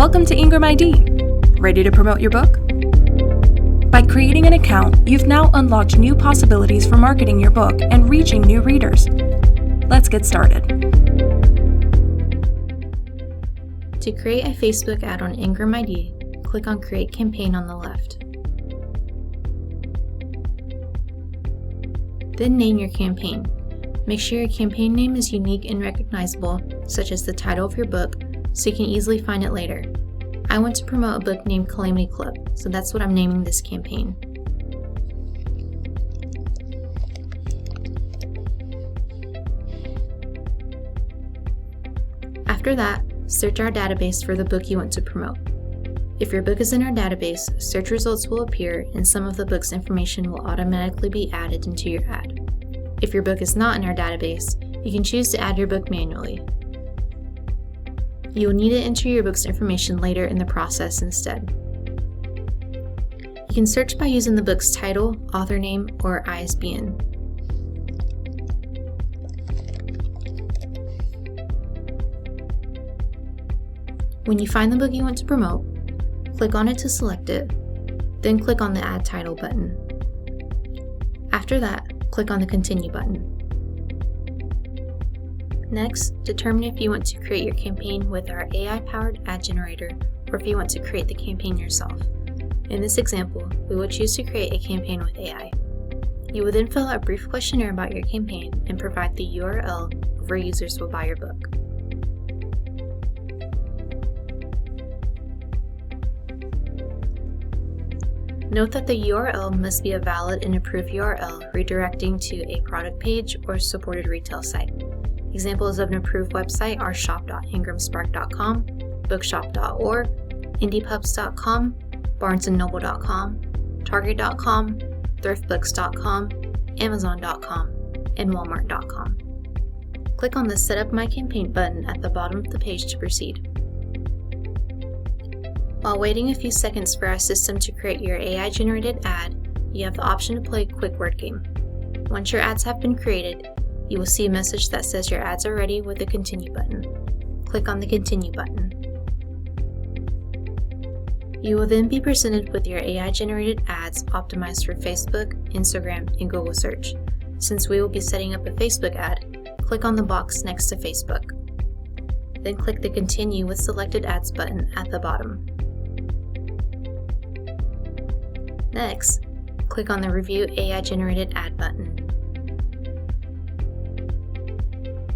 Welcome to Ingram ID. Ready to promote your book? By creating an account, you've now unlocked new possibilities for marketing your book and reaching new readers. Let's get started. To create a Facebook ad on Ingram ID, click on Create Campaign on the left. Then name your campaign. Make sure your campaign name is unique and recognizable, such as the title of your book, so you can easily find it later. I want to promote a book named Calamity Club, so that's what I'm naming this campaign. After that, search our database for the book you want to promote. If your book is in our database, search results will appear and some of the book's information will automatically be added into your ad. If your book is not in our database, you can choose to add your book manually. You will need to enter your book's information later in the process instead. You can search by using the book's title, author name, or ISBN. When you find the book you want to promote, click on it to select it, then click on the Add Title button. After that, click on the Continue button. Next, determine if you want to create your campaign with our AI-powered ad generator or if you want to create the campaign yourself. In this example, we will choose to create a campaign with AI. You will then fill out a brief questionnaire about your campaign and provide the URL of where users will buy your book. Note that the URL must be a valid and approved URL redirecting to a product page or supported retail site. Examples of an approved website are shop.ingramspark.com, bookshop.org, indiepubs.com, barnesandnoble.com, target.com, thriftbooks.com, amazon.com, and walmart.com. Click on the Set Up My Campaign button at the bottom of the page to proceed. While waiting a few seconds for our system to create your AI-generated ad, you have the option to play a quick word game. Once your ads have been created, you will see a message that says your ads are ready with the Continue button. Click on the Continue button. You will then be presented with your AI-generated ads optimized for Facebook, Instagram, and Google Search. Since we will be setting up a Facebook ad, click on the box next to Facebook. Then click the Continue with Selected Ads button at the bottom. Next, click on the Review AI-generated ad button.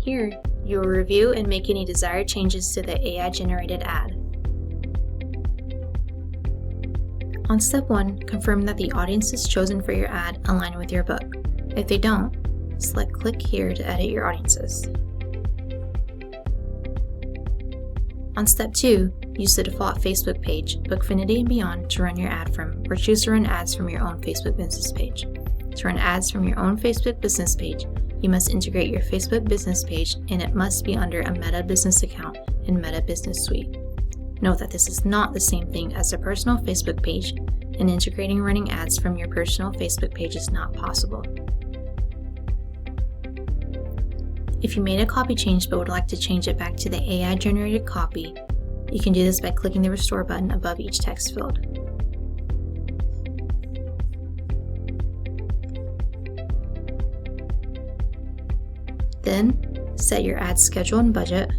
Here, you will review and make any desired changes to the AI-generated ad. On step 1, confirm that the audiences chosen for your ad align with your book. If they don't, select Click here to edit your audiences. On step 2, use the default Facebook page, Bookfinity and Beyond, to run your ad from, or choose to run ads from your own Facebook business page. To run ads from your own Facebook business page, you must integrate your Facebook business page and it must be under a Meta Business account in Meta Business Suite. Note that this is not the same thing as a personal Facebook page, and integrating running ads from your personal Facebook page is not possible. If you made a copy change but would like to change it back to the AI-generated copy, you can do this by clicking the Restore button above each text field. Then, set your ad schedule and budget.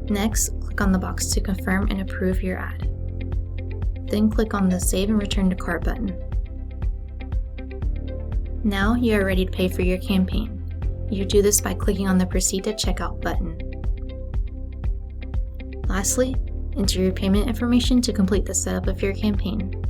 Next, click on the box to confirm and approve your ad. Then click on the Save and Return to Cart button. Now you are ready to pay for your campaign. You do this by clicking on the Proceed to Checkout button. Lastly, enter your payment information to complete the setup of your campaign.